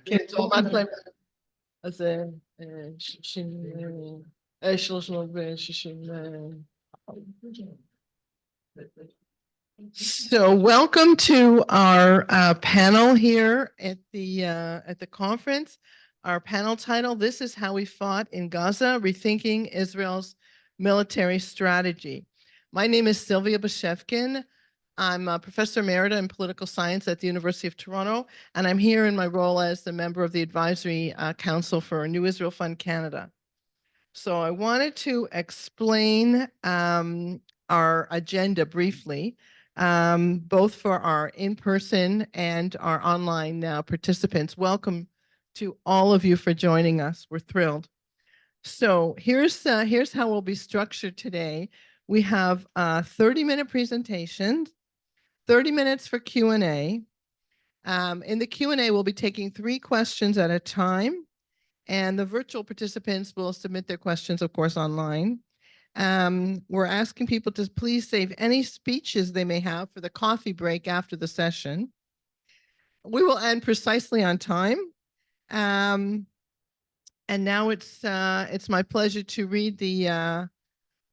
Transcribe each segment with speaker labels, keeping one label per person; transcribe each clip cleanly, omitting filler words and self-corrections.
Speaker 1: כן, תרומת להם. אז 360. So welcome to our panel here at the conference. Our panel title, This is How We Fought in Gaza, Rethinking Israel's Military Strategy. My name is Sylvia Bashevkin. I'm a professor emerita in political science at the University of Toronto, and I'm here in my role as the member of the Advisory Council for New Israel Fund Canada. So I wanted to explain our agenda briefly, both for our in-person and our online participants. Welcome to all of you for joining us. We're thrilled. So here's how we'll be structured today. We have 30-minute presentations, 30 minutes for Q&A. In the Q&A, we'll be taking 3 questions at a time, and the virtual participants will submit their questions, of course, online. We're asking people to please save any speeches they may have for the coffee break after the session. We will end precisely on time. And now it's my pleasure to read the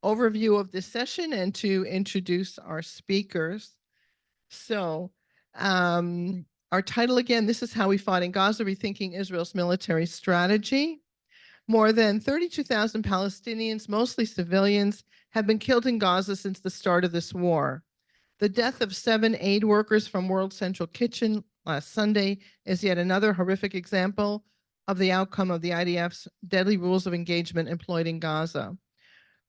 Speaker 1: overview of this session and to introduce our speakers. So our title again, This is How We Fought in Gaza, Rethinking Israel's Military Strategy. More than 32,000 Palestinians, mostly civilians, have been killed in Gaza since the start of this war. The death of 7 aid workers from World Central Kitchen last Sunday is yet another horrific example of the outcome of the IDF's deadly rules of engagement employed in Gaza.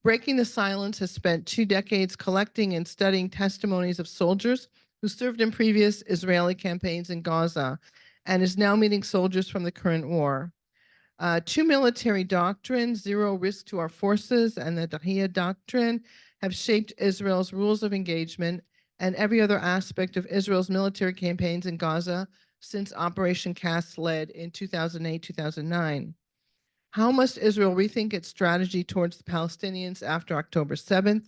Speaker 1: Breaking the Silence has spent 2 decades collecting and studying testimonies of soldiers who served in previous Israeli campaigns in Gaza and is now meeting soldiers from the current war. 2 military doctrines, Zero Risk to Our Forces and the Dahiya doctrine, have shaped Israel's rules of engagement and every other aspect of Israel's military campaigns in Gaza since Operation Cast Lead in 2008-2009. How must Israel rethink its strategy towards the Palestinians after October 7th?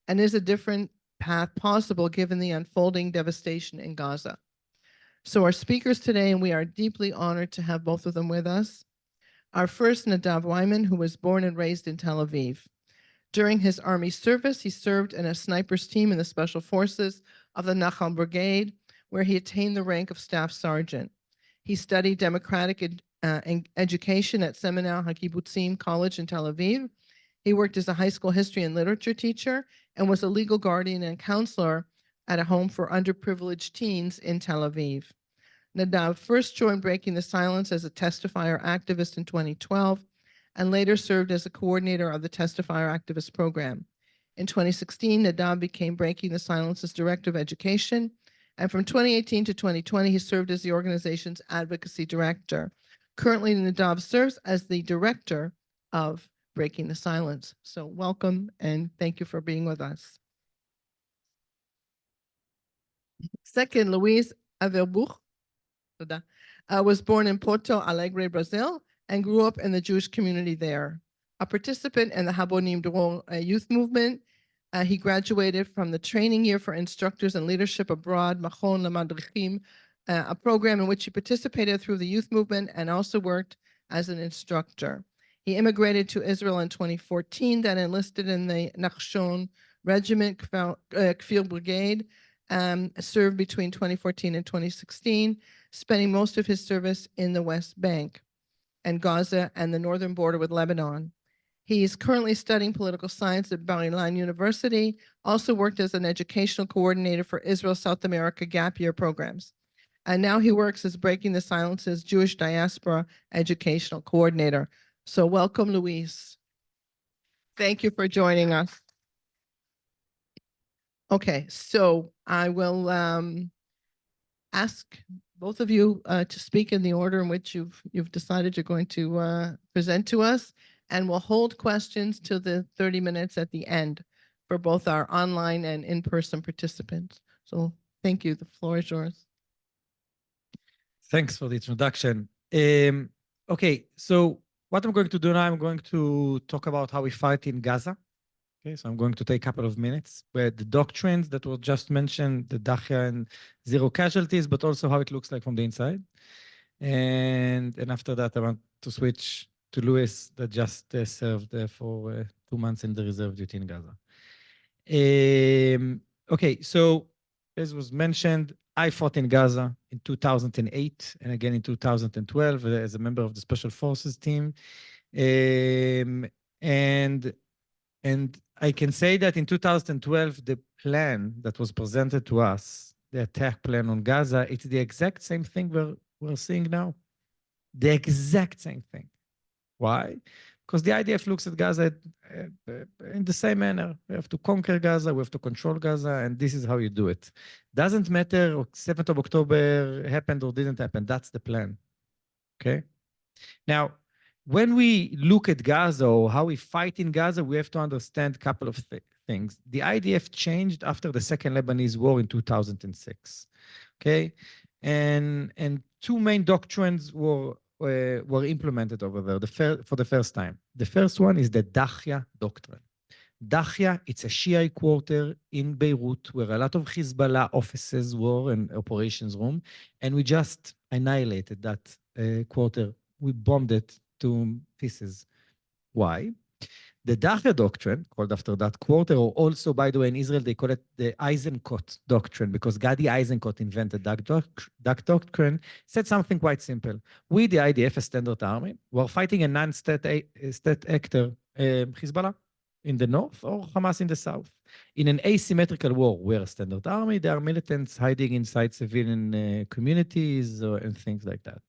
Speaker 1: And is a different path possible given the unfolding devastation in Gaza? So our speakers today, and we are deeply honored to have both of them with us. Our first, Nadav Weiman, who was born and raised in Tel Aviv. During his army service, he served in a sniper's team in the Special Forces of the Nachal Brigade, where he attained the rank of Staff Sergeant. He studied democratic education at Seminar HaKibbutzim College in Tel Aviv. He worked as a high school history and literature teacher and was a legal guardian and counselor at a home for underprivileged teens in Tel Aviv. Nadav first joined Breaking the Silence as a testifier activist in 2012 and later served as a coordinator of the Testifier Activist Program. In 2016, Nadav became Breaking the Silence's Director of Education, and from 2018 to 2020, he served as the organization's Advocacy Director. Currently, Nadav serves as the Director of Breaking the Silence. So welcome, and thank you for being with us. Second, Luiz Aberbuj was born in Porto Alegre, Brazil, and grew up in the Jewish community there. A participant in the Habonim Dor youth movement, he graduated from the training year for instructors and leadership abroad, Machon LaMadrichim, a program in which he participated through the youth movement and also worked as an instructor. He immigrated to Israel in 2014, then enlisted in the Nachshon Regiment, Kfir Brigade, served between 2014 and 2016, spending most of his service in the West Bank and Gaza and the northern border with Lebanon. He is currently studying political science at Bar-Ilan University, also worked as an educational coordinator for Israel South America gap year programs. And now he works as Breaking the Silence's Jewish Diaspora Educational Coordinator. So welcome, Luiz. Thank you for joining us. Okay, so I will ask both of you to speak in the order in which you've decided you're going to present to us, and we'll hold questions till the 30 minutes at the end for both our online and in-person participants. So thank you. The floor is yours.
Speaker 2: Thanks for the introduction. Okay, so what I'm going to do now, I'm going to talk about how we fight in Gaza. Okay, so I'm going to take a couple of minutes where the doctrines that were just mentioned, the Dahiya and zero casualties, but also how it looks like from the inside. And after that, I want to switch to Luiz, that just served for 2 months in the reserve duty in Gaza. Okay, so as was mentioned, I fought in Gaza in 2008 and again in 2012 as a member of the Special Forces team. And I can say that in 2012, the plan that was presented to us, the attack plan on Gaza, it's the exact same thing we're seeing now. The exact same thing. Why? Because the IDF looks at Gaza in the same manner. We have to conquer Gaza, we have to control Gaza, and this is how you do it. Doesn't matter if 7th of October happened or didn't happen. That's the plan. Okay? Now, when we look at Gaza or how we fight in Gaza, we have to understand a couple of things. The IDF changed after the Second Lebanese War in 2006. Okay? And two main doctrines were implemented over there for the first time. The first one is the Dahiya doctrine. Dahiya, it's a Shiite quarter in Beirut where a lot of Hezbollah offices were and operations room, and we just annihilated that quarter. We bombed it to pieces. Why? The Dahiya doctrine, called after that quarter, or also, by the way, in Israel, they call it the Eisenkot doctrine, because Gadi Eisenkot invented that doctrine, said something quite simple. We, the IDF, a standard army, were fighting a non-state actor, Hezbollah, in the north or Hamas in the south. In an asymmetrical war, we're a standard army, there are militants hiding inside civilian communities and things like that.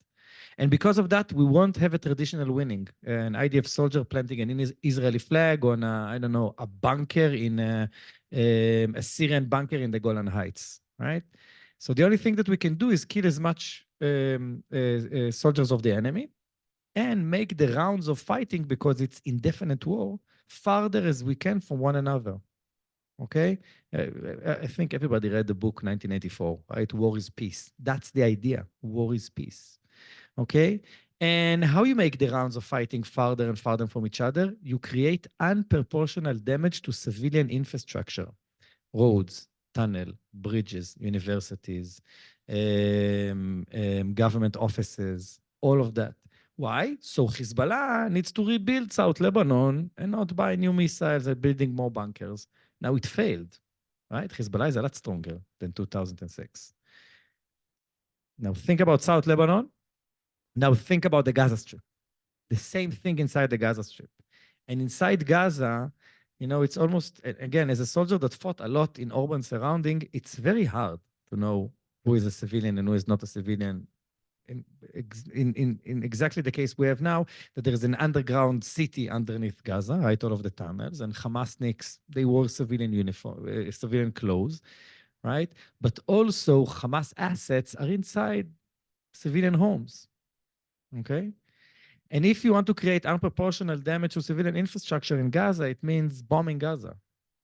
Speaker 2: And because of that, we won't have a traditional winning. An IDF soldier planting an Israeli flag on, I don't know, a bunker in a Syrian bunker in the Golan Heights, right? So the only thing that we can do is kill as much soldiers of the enemy and make the rounds of fighting, because it's indefinite war, farther as we can from one another. Okay? I think everybody read the book 1984, right? War is peace. That's the idea. War is peace. Okay? And how you make the rounds of fighting farther and farther from each other? You create unproportional damage to civilian infrastructure, roads, tunnel, bridges, universities, government offices, all of that. Why? So Hezbollah needs to rebuild South Lebanon and not buy new missiles and building more bunkers. Now it failed, right? Hezbollah is a lot stronger than 2006. Now think about South Lebanon. Now think about the Gaza Strip. The same thing inside the Gaza Strip. And inside Gaza, you know, it's almost, again, as a soldier that fought a lot in urban surrounding, it's very hard to know who is a civilian and who is not a civilian. In exactly the case we have now, that there is an underground city underneath Gaza, right, all of the tunnels, and Hamasniks, they wore civilian uniform, civilian clothes, right? But also Hamas assets are inside civilian homes. Okay? And if you want to create unproportional damage to civilian infrastructure in Gaza, it means bombing Gaza,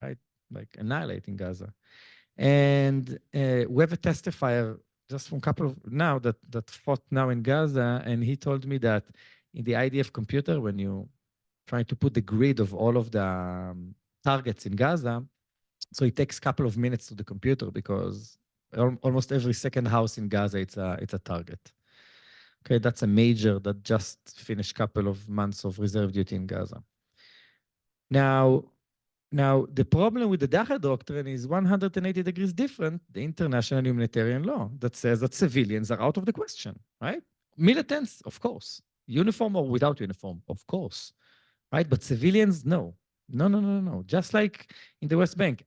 Speaker 2: right? Like annihilating Gaza. And we have a testifier just from a couple of now that fought now in Gaza, and he told me that in the IDF computer, when you try to put the grid of all of the targets in Gaza, so it takes a couple of minutes to the computer because almost every second house in Gaza, it's a target. Okay, that's a major that just finished a couple of months of reserve duty in Gaza. Now, the problem with the Dahiya doctrine is 180 degrees different, the international humanitarian law that says that civilians are out of the question, right? Militants, of course. Uniform or without uniform, of course, right? But civilians, no. No. Just like in the West Bank.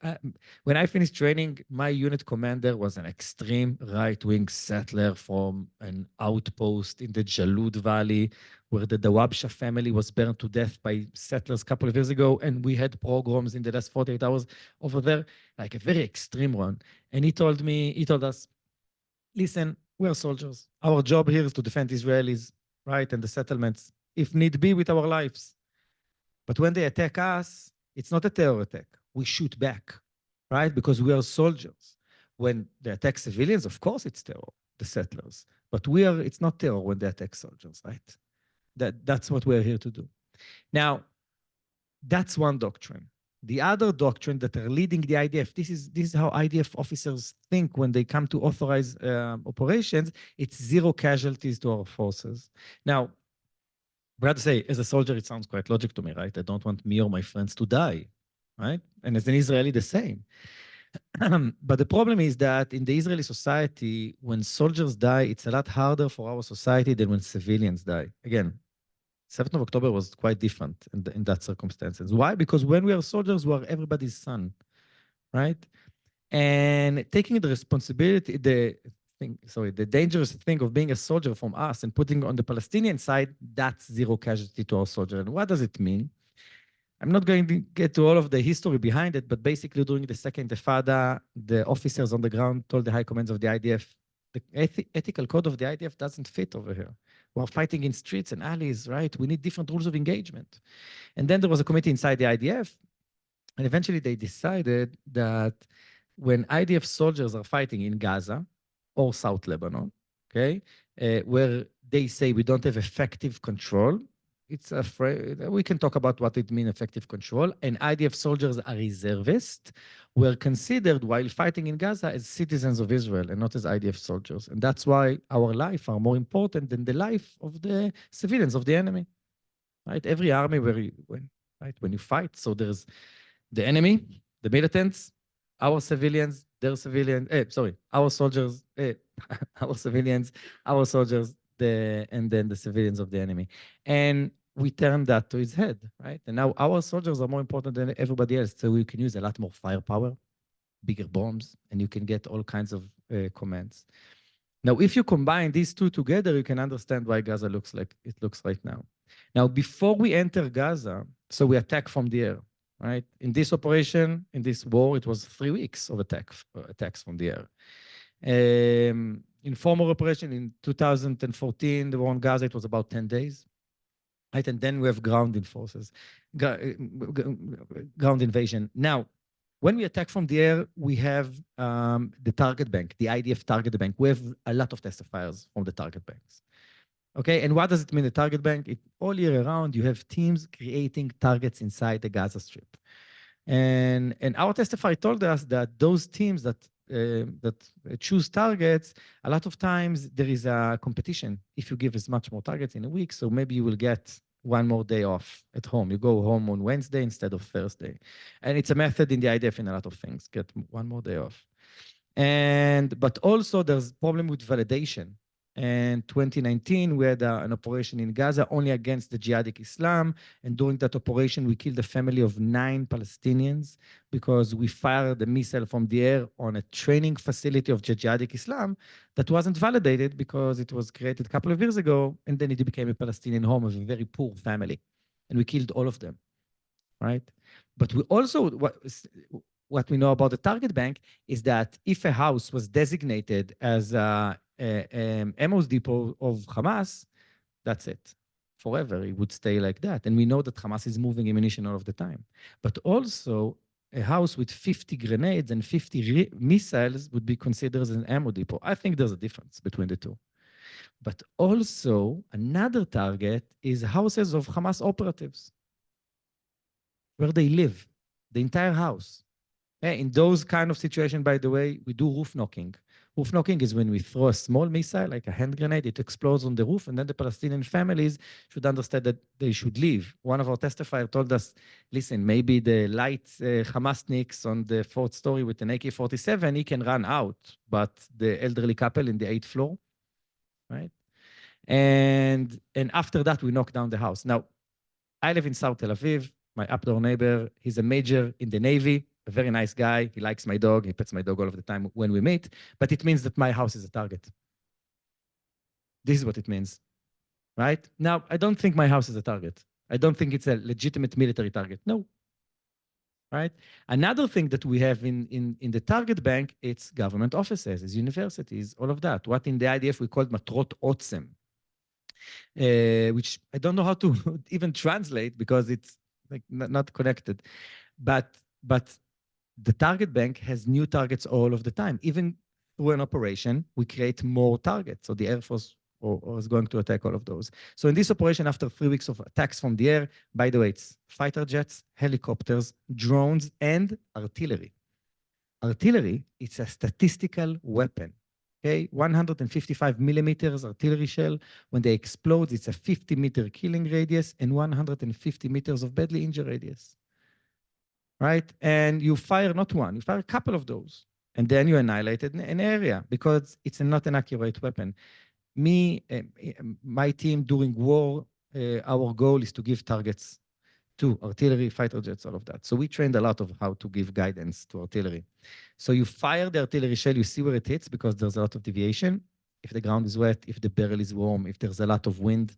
Speaker 2: When I finished training, my unit commander was an extreme right-wing settler from an outpost in the Jalud Valley, where the Dawabsha family was burned to death by settlers a couple of years ago, and we had pogroms in the last 48 hours over there, like a very extreme one. And he told us, listen, we're soldiers. Our job here is to defend Israelis, right, and the settlements, if need be, with our lives. But when they attack us, it's not a terror attack. We shoot back, right? Because we are soldiers. When they attack civilians, of course it's terror, the settlers. But it's not terror when they attack soldiers, right? That's what we're here to do. Now, that's one doctrine. the other doctrine that are leading the IDF, this is how IDF officers think when they come to authorize operations, it's zero casualties to our forces. Now, we have to say, as a soldier, it sounds quite logic to me, right? I don't want me or my friends to die, right? And as an Israeli, the same. But the problem is that in the Israeli society, when soldiers die, it's a lot harder for our society than when civilians die. Again, 7th of October was quite different in that circumstances. Why? Because when we are soldiers, we are everybody's son, right? And taking the responsibility, the dangerous thing of being a soldier from us and putting on the Palestinian side, that's zero casualty to our soldier. And what does it mean? I'm not going to get to all of the history behind it, but basically during the Second Intifada, the officers on the ground told the high commands of the IDF, the ethical code of the IDF doesn't fit over here. We're fighting in streets and alleys, right? We need different rules of engagement. And then there was a committee inside the IDF, and eventually they decided that when IDF soldiers are fighting in Gaza or South Lebanon, okay, where they say we don't have effective control, we can talk about what it means, effective control, and IDF soldiers are reservists, were considered while fighting in Gaza as citizens of Israel and not as IDF soldiers. And that's why our life are more important than the life of the civilians of the enemy, right? Every army when you fight, so there's the enemy, the militants, our civilians, their civilians, our soldiers, our civilians, our soldiers, and then the civilians of the enemy. And we turn that to its head, right? And now our soldiers are more important than everybody else, so we can use a lot more firepower, bigger bombs, and you can get all kinds of commands. Now, if you combine these two together, you can understand why Gaza looks like it looks right now. Now, before we enter Gaza, so we attack from the air, right? In this operation, in this war, it was 3 weeks of attacks from the air. In former operation in 2014, the war on Gaza, it was about 10 days. Right? And then we have ground forces, ground invasion. Now, when we attack from the air, we have the target bank, the IDF target bank. We have a lot of testifiers from the target banks. Okay, and what does it mean, the target bank? All year around, you have teams creating targets inside the Gaza Strip. And our testifier told us that those teams that choose targets, a lot of times there is a competition. If you give as much more targets in a week, so maybe you will get one more day off at home. You go home on Wednesday instead of Thursday. And it's a method in the IDF in a lot of things, get one more day off. But also there's problem with validation. And 2019, we had an operation in Gaza only against the jihadic Islam. And during that operation, we killed a family of 9 Palestinians because we fired a missile from the air on a training facility of jihadic Islam that wasn't validated because it was created a couple of years ago. And then it became a Palestinian home of a very poor family. And we killed all of them, right? But we also, what we know about the target bank is that if a house was designated as ammo depot of Hamas, that's it. Forever, it would stay like that. And we know that Hamas is moving ammunition all of the time. But also, a house with 50 grenades and 50 missiles would be considered as an ammo depot. I think there's a difference between the two. But also, another target is houses of Hamas operatives, where they live, the entire house. In those kind of situations, by the way, we do roof knocking. Roof knocking is when we throw a small missile, like a hand grenade, it explodes on the roof, and then the Palestinian families should understand that they should leave. One of our testifiers told us, listen, maybe the light Hamasniks on the 4th story with an AK-47, he can run out, but the elderly couple in the 8th floor, right? And after that, we knock down the house. Now, I live in South Tel Aviv. My up-door neighbor, he's a major in the Navy, a very nice guy. He likes my dog. He pets my dog all of the time when we meet. But it means that my house is a target. This is what it means, right? Now, I don't think my house is a target. I don't think it's a legitimate military target. No, right? Another thing that we have in the target bank, it's government offices, it's universities, all of that. What in the IDF we call matrot otzem, which I don't know how to even translate because it's like not connected. But the target bank has new targets all of the time. Even through an operation, we create more targets. So the Air Force or is going to attack all of those. So in this operation, after 3 weeks of attacks from the air, by the way, it's fighter jets, helicopters, drones, and artillery. Artillery, it's a statistical weapon. Okay, 155 millimeters artillery shell. When they explode, it's a 50-meter killing radius and 150 meters of badly injury radius. Right? And you fire not one, you fire a couple of those. And then you annihilate an area because it's not an accurate weapon. My team during war, our goal is to give targets to artillery, fighter jets, all of that. So we trained a lot of how to give guidance to artillery. So you fire the artillery shell, you see where it hits because there's a lot of deviation. If the ground is wet, if the barrel is warm, if there's a lot of wind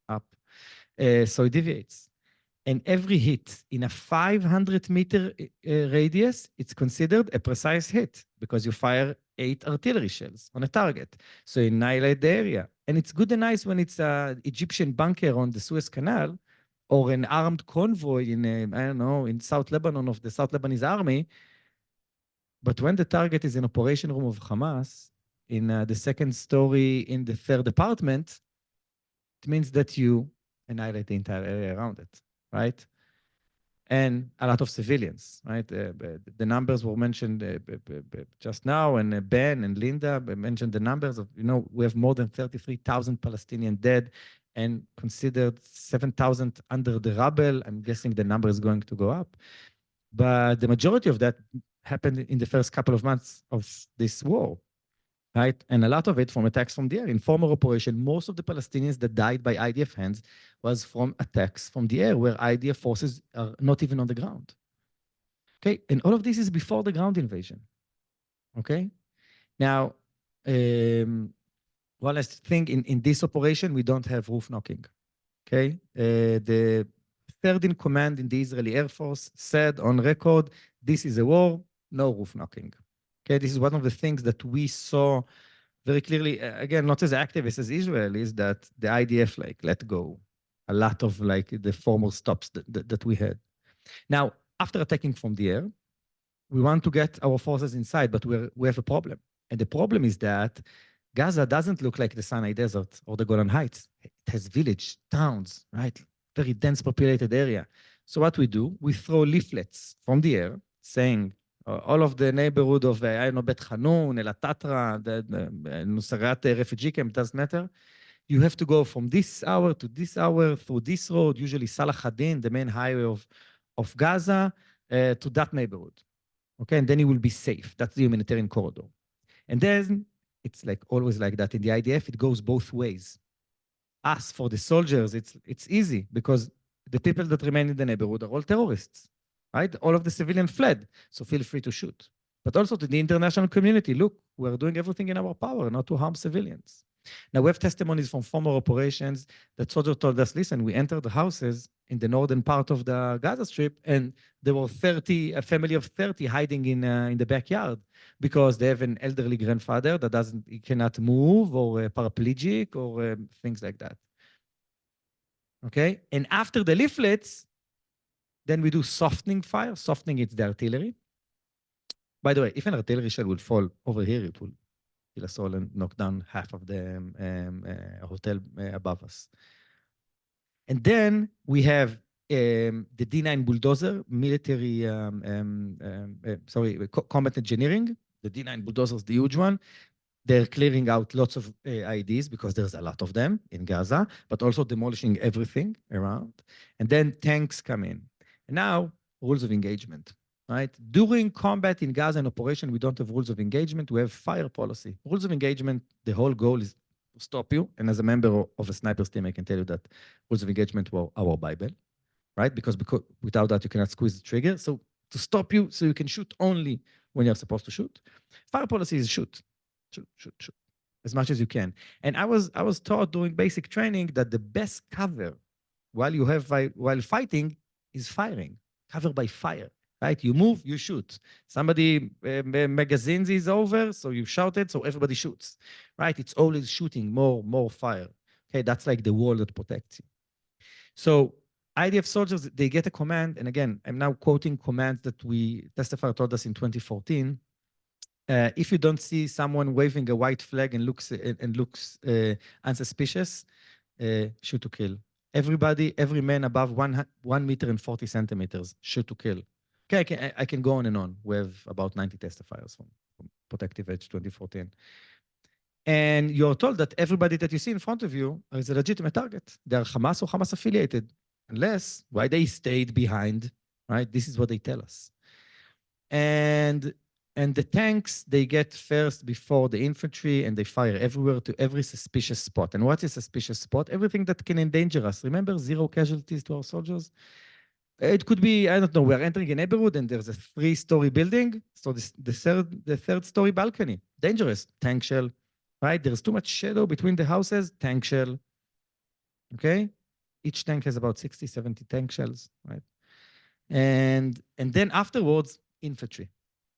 Speaker 2: up. So it deviates. And every hit in a 500-meter radius, it's considered a precise hit because you fire 8 artillery shells on a target. So you annihilate the area. And it's good and nice when it's an Egyptian bunker on the Suez Canal or an armed convoy in, I don't know, in South Lebanon of the South Lebanese army. But when the target is an operation room of Hamas, in the second story in the 3rd apartment, it means that you annihilate the entire area around it. Right? And a lot of civilians, right? The numbers were mentioned just now, and Ben and Linda mentioned the numbers of, we have more than 33,000 Palestinian dead and considered 7,000 under the rubble. I'm guessing the number is going to go up. But the majority of that happened in the first couple of months of this war. Right? And a lot of it from attacks from the air. In former operation, most of the Palestinians that died by IDF hands was from attacks from the air, where IDF forces are not even on the ground. Okay, and all of this is before the ground invasion. Okay, now, one last thing, in this operation, we don't have roof knocking. Okay, the third in command in the Israeli Air Force said on record, this is a war, no roof knocking. Okay, this is one of the things that we saw very clearly, again, not as activists as Israel, is that the IDF let go a lot of the former stops that we had. Now, after attacking from the air, we want to get our forces inside, but we have a problem. And the problem is that Gaza doesn't look like the Sinai Desert or the Golan Heights. It has village, towns, right? Very dense populated area. So what we do, we throw leaflets from the air saying, all of the neighborhood of, I don't know, Bet Hanun, El Atatra, Nusayrat refugee camp, doesn't matter. You have to go from this hour to this hour through this road, usually Salah ad-Din, the main highway of Gaza, to that neighborhood. Okay, and then you will be safe. That's the humanitarian corridor. And then it's always like that in the IDF, it goes both ways. Us, for the soldiers, it's easy because the people that remain in the neighborhood are all terrorists. Right? All of the civilians fled, so feel free to shoot. But also to the international community, look, we're doing everything in our power not to harm civilians. Now, we have testimonies from former operations that soldiers told us, listen, we entered the houses in the northern part of the Gaza Strip, and there were a family of 30 hiding in the backyard because they have an elderly grandfather that he cannot move, or paraplegic, or things like that. Okay? And after the leaflets, then we do softening fire. Softening, it's the artillery. By the way, if an artillery shell will fall over here, it will kill us all and knock down half of the hotel above us. And then we have the D9 bulldozer, military, combat engineering. The D9 bulldozer is the huge one. They're clearing out lots of IEDs because there's a lot of them in Gaza, but also demolishing everything around. And then tanks come in. And now, rules of engagement, right? During combat in Gaza and operation, we don't have rules of engagement. We have fire policy. Rules of engagement, the whole goal is to stop you. And as a member of a sniper's team, I can tell you that rules of engagement were our Bible, right? Because without that, you cannot squeeze the trigger. So to stop you, so you can shoot only when you're supposed to shoot. Fire policy is shoot, as much as you can. And I was taught during basic training that the best cover while fighting is firing, cover by fire, right? You move, you shoot. Somebody magazines is over, so you shout it, so everybody shoots, right? It's always shooting, more fire. Okay, that's like the wall that protects you. So IDF soldiers, they get a command, and again, I'm now quoting commands that we testifier told us in 2014. If you don't see someone waving a white flag and looks unsuspicious, shoot to kill. Everybody, every man above 1 meter and 40 centimeters, shoot to kill. Okay, I can go on and on. We have about 90 testifiers from Protective Edge 2014. And you're told that everybody that you see in front of you is a legitimate target. They are Hamas or Hamas affiliated. Unless, why they stayed behind, right? This is what they tell us. And the tanks, they get first before the infantry, and they fire everywhere to every suspicious spot. And what's a suspicious spot? Everything that can endanger us. Remember, 0 casualties to our soldiers? It could be, I don't know, we're entering an Aberbuj and there's a 3-story building. So the third story balcony, dangerous, tank shell, right? There's too much shadow between the houses, tank shell, okay? Each tank has about 60, 70 tank shells, right? And then afterwards, infantry.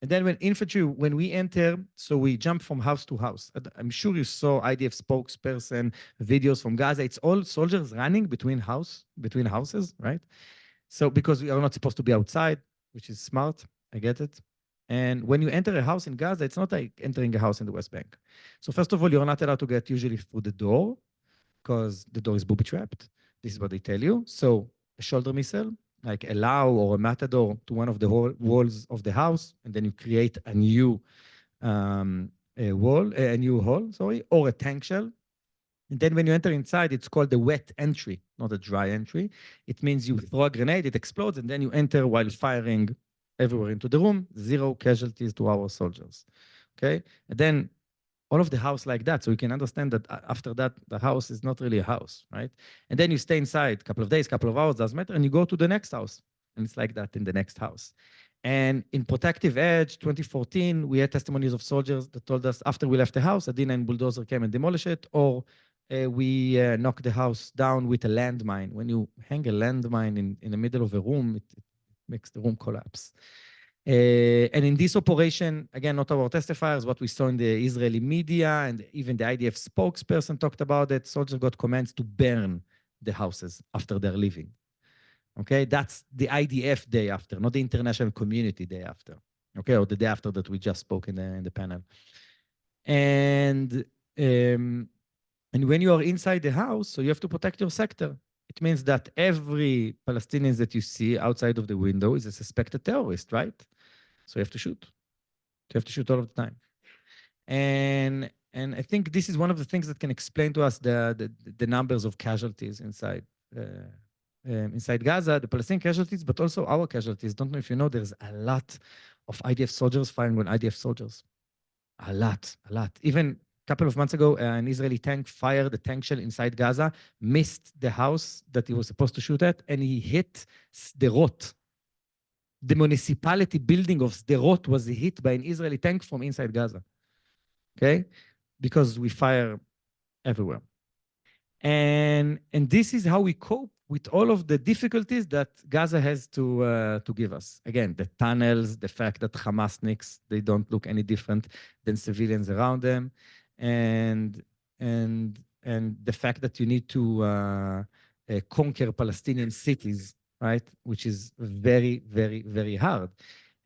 Speaker 2: And then when we enter, so we jump from house to house. I'm sure you saw IDF spokesperson, videos from Gaza. It's all soldiers running between houses, right? So because we are not supposed to be outside, which is smart, I get it. And when you enter a house in Gaza, it's not like entering a house in the West Bank. So first of all, you're not allowed to get usually through the door because the door is booby-trapped. This is what they tell you. So a shoulder missile, like a Lao or a Matador to one of the walls of the house, and then you create a new hole, or a tank shell. And then when you enter inside, it's called the wet entry, not a dry entry. It means you throw a grenade, it explodes, and then you enter while firing everywhere into the room, 0 casualties to our soldiers, okay? And then all of the house like that, so you can understand that after that, the house is not really a house, right? And then you stay inside a couple of days, couple of hours, doesn't matter, and you go to the next house. And it's like that in the next house. And in Protective Edge 2014, we had testimonies of soldiers that told us after we left the house, a D9 bulldozer came and demolished it, or we knocked the house down with a landmine. When you hang a landmine in the middle of a room, it makes the room collapse. And in this operation, again, not our testifiers, what we saw in the Israeli media and even the IDF spokesperson talked about it, soldiers got commands to burn the houses after they're leaving. Okay, that's the IDF day after, not the international community day after. Okay, or the day after that we just spoke in the panel. And when you are inside the house, so you have to protect your sector. It means that every Palestinian that you see outside of the window is a suspected terrorist, right? So you have to shoot. You have to shoot all of the time. And I think this is one of the things that can explain to us the numbers of casualties inside Gaza, the Palestinian casualties, but also our casualties. Don't know if you know, there's a lot of IDF soldiers firing on IDF soldiers. A lot. Even a couple of months ago, an Israeli tank fired a tank shell inside Gaza, missed the house that he was supposed to shoot at, and he hit Sderot. The municipality building of Sderot was hit by an Israeli tank from inside Gaza. Okay? Because we fire everywhere. And this is how we cope with all of the difficulties that Gaza has to give us. Again, the tunnels, the fact that Hamasniks, they don't look any different than civilians around them, and the fact that you need to conquer Palestinian cities, right? Which is very, very, very hard.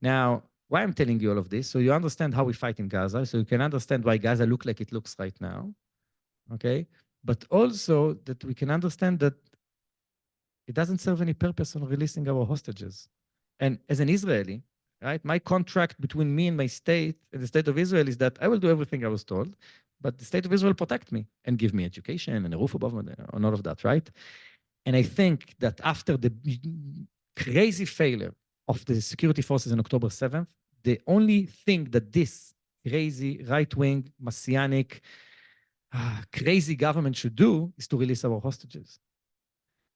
Speaker 2: Now, why I'm telling you all of this, so you understand how we fight in Gaza, so you can understand why Gaza looks like it looks right now, okay? But also that we can understand that it doesn't serve any purpose on releasing our hostages. And as an Israeli, right, my contract between me and my state, and the state of Israel, is that I will do everything I was told, but the state of Israel protect me and give me education and a roof above me and all of that, right? And I think that after the crazy failure of the security forces on October 7th, the only thing that this crazy right-wing, messianic, crazy government should do is to release our hostages.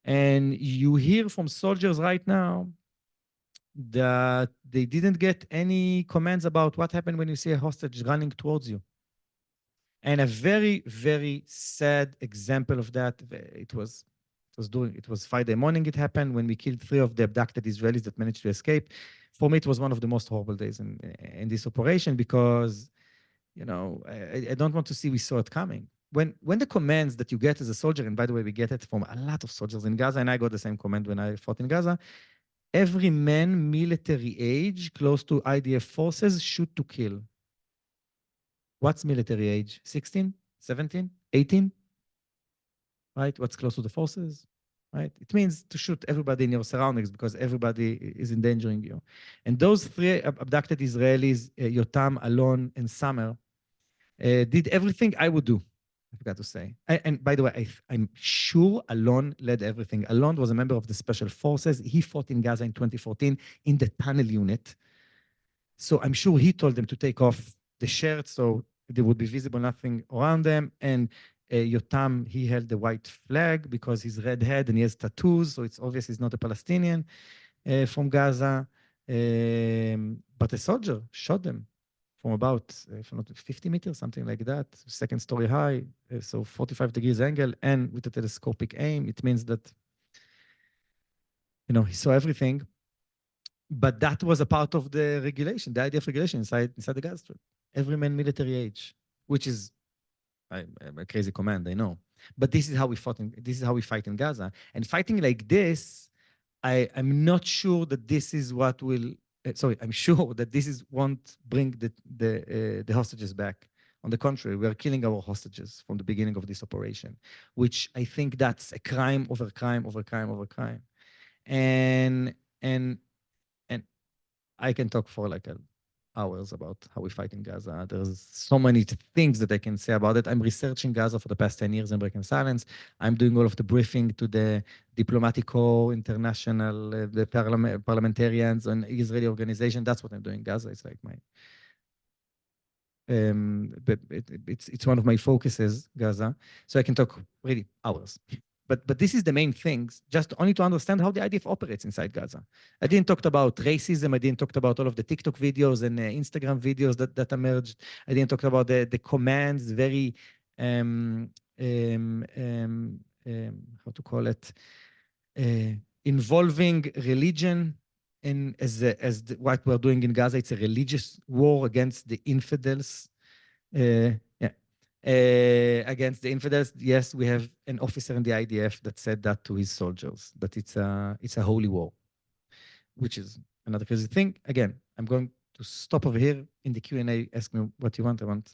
Speaker 2: And you hear from soldiers right now that they didn't get any comments about what happened when you see a hostage running towards you. And a very, very sad example of that, it was Friday morning it happened when we killed 3 of the abducted Israelis that managed to escape. For me, it was one of the most horrible days in this operation because, you know, I don't want to see we saw it coming. When the commands that you get as a soldier, and by the way, we get it from a lot of soldiers in Gaza, and I got the same command when I fought in Gaza, every man military age close to IDF forces shoot to kill. What's military age? 16, 17, 18? Right? What's close to the forces? Right? It means to shoot everybody in your surroundings because everybody is endangering you. And those three abducted Israelis, Yotam, Alon, and Samer, did everything I would do, I forgot to say. And by the way, I'm sure Alon led everything. Alon was a member of the Special Forces. He fought in Gaza in 2014 in the tunnel unit. So I'm sure he told them to take off the shirt so there would be visible nothing around them. And Yotam, he held the white flag because he's redhead and he has tattoos, so it's obvious he's not a Palestinian from Gaza. But a soldier shot them from about, if not 50 meters, something like that, second story high, so 45 degrees angle, and with a telescopic aim. It means that, he saw everything. But that was a part of the regulation, the idea of regulation inside the Gaza Strip. Every man military age, which is a crazy command, I know. But this is how we fight in Gaza. And fighting like this, I'm not sure that this is what will. I'm sure that won't bring the hostages back. On the contrary, we are killing our hostages from the beginning of this operation, which I think that's a crime over crime over crime over crime. And I can talk for like hours about how we fight in Gaza. There's so many things that I can say about it. I'm researching Gaza for the past 10 years in Breaking Silence. I'm doing all of the briefing to the diplomatic corps, international, the parliamentarians, and Israeli organization. That's what I'm doing in Gaza. It's like but it's one of my focuses, Gaza. So I can talk really hours. But this is the main things, just only to understand how the IDF operates inside Gaza. I didn't talk about racism. I didn't talk about all of the TikTok videos and Instagram videos that emerged. I didn't talk about the commands, very, how to call it, involving religion. And what we're doing in Gaza, it's a religious war against the infidels. Against the infidels, yes, we have an officer in the IDF that said that to his soldiers, that it's a holy war, which is another crazy thing. Again, I'm going to stop over here in the Q&A, ask me what you want. I want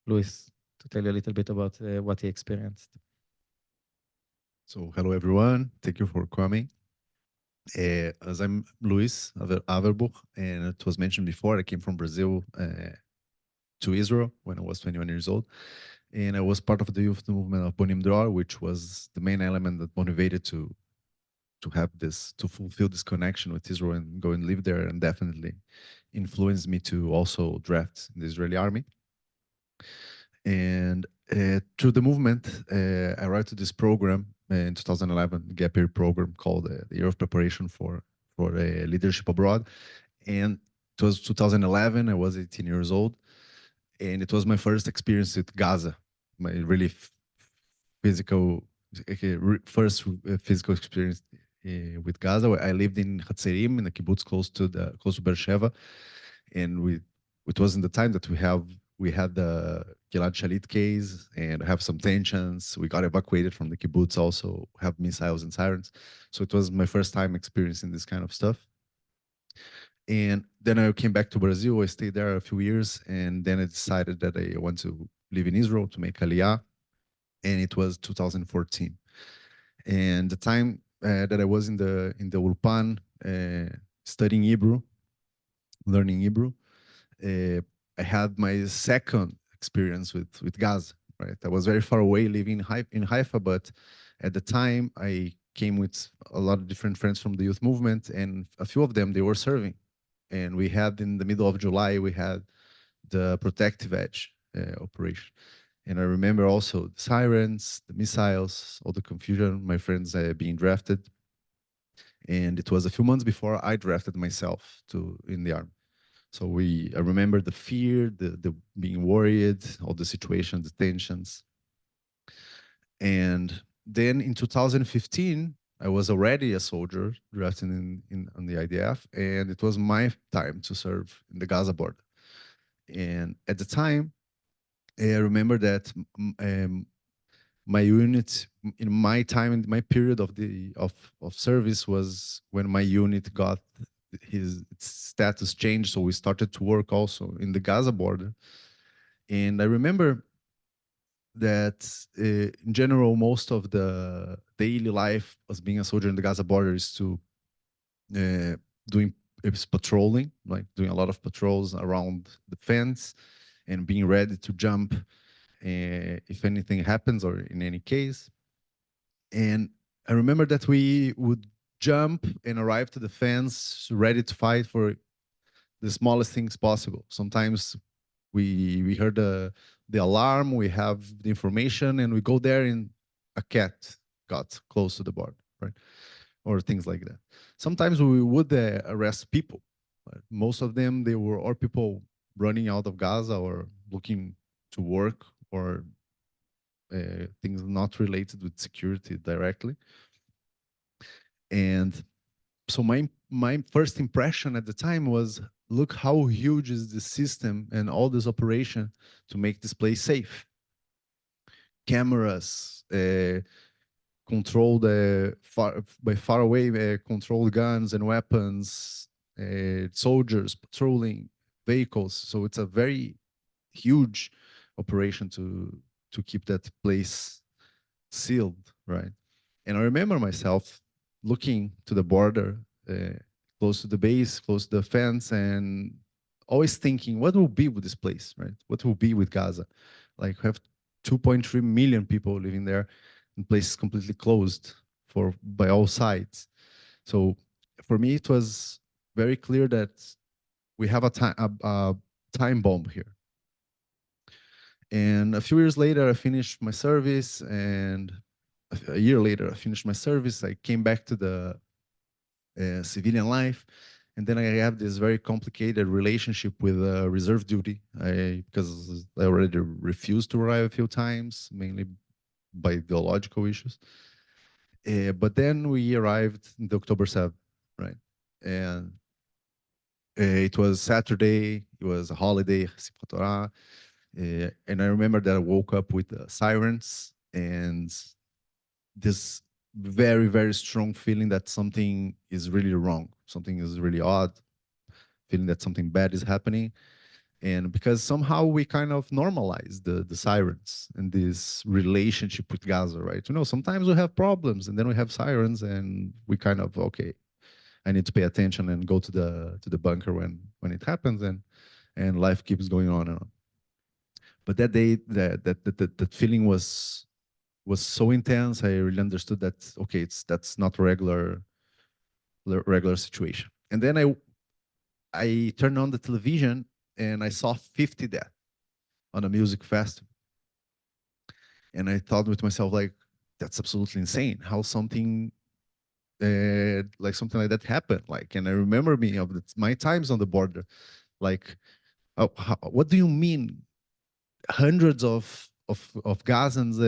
Speaker 2: Luiz to tell you a little bit about what he experienced.
Speaker 3: So hello, everyone. Thank you for coming. As I'm Luiz Aberbuj, and it was mentioned before, I came from Brazil to Israel when I was 21 years old. And I was part of the youth movement of Bonim Dror, which was the main element that motivated to fulfill this connection with Israel and go and live there, and definitely influenced me to also draft in the Israeli army. And through the movement, I arrived to this program in 2011, the Gap Year program called the Year of Preparation for Leadership Abroad. And it was 2011, I was 18 years old. And it was my first experience with Gaza, my really first physical experience with Gaza. I lived in Hatzerim, in a kibbutz close to Beersheba, and it was in the time that we had the Gilad Shalit case and have some tensions. We got evacuated from the kibbutz, also have missiles and sirens. So it was my first time experiencing this kind of stuff. And then I came back to Brazil. I stayed there a few years, and then I decided that I want to live in Israel to make Aliyah, and it was 2014. And the time that I was in the Ulpan studying Hebrew, learning Hebrew, I had my second experience with Gaza. Right, I was very far away, living in Haifa, but at the time I came with a lot of different friends from the youth movement, and a few of them, they were serving. And we had, in the middle of July, we had the Protective Edge operation. And I remember also the sirens, the missiles, all the confusion, my friends being drafted. And it was a few months before I drafted myself in the army. So I remember the fear, the being worried, all the situations, the tensions. And then in 2015, I was already a soldier drafted on the IDF, and it was my time to serve in the Gaza border. And at the time, I remember that my unit, in my time, in my period of service, was when my unit got its status changed. So we started to work also in the Gaza border. And I remember that in general, most of the daily life as being a soldier in the Gaza border is to doing patrolling, like doing a lot of patrols around the fence and being ready to jump if anything happens or in any case. And I remember that we would jump and arrive to the fence ready to fight for the smallest things possible. Sometimes we heard the alarm, we have the information, and we go there and a cat got close to the board, right? Or things like that. Sometimes we would arrest people. But most of them, they were or people running out of Gaza or looking to work or things not related with security directly. And so my first impression at the time was, look how huge is the system and all this operation to make this place safe. Cameras, controlled by far away, controlled guns and weapons, soldiers patrolling vehicles. So it's a very huge operation to keep that place sealed, right? And I remember myself looking to the border, close to the base, close to the fence, and always thinking, what will be with this place, right? What will be with Gaza? Like, we have 2.3 million people living there, and place is completely closed by all sides. So for me, it was very clear that we have a time bomb here. And a few years later, I finished my service, and a year later, I finished my service. I came back to the civilian life, and then I have this very complicated relationship with reserve duty, because I already refused to arrive a few times, mainly by ideological issues. But then we arrived in the October 7th, right? And it was Saturday, it was a holiday, Simchat Torah, and I remember that I woke up with sirens and this very, very strong feeling that something is really wrong, something is really odd, feeling that something bad is happening. And because somehow we kind of normalize the sirens and this relationship with Gaza, right? You know, sometimes we have problems and then we have sirens and we kind of, okay, I need to pay attention and go to the bunker when it happens, and life keeps going on and on. But that day, that feeling was so intense. I really understood that, okay, that's not regular situation. And then I turned on the television and I saw 50 deaths on a music festival. And I thought with myself, like, that's absolutely insane. How something like that happened. Like, and I remember me of my times on the border. Like, what do you mean? Hundreds of Gazans,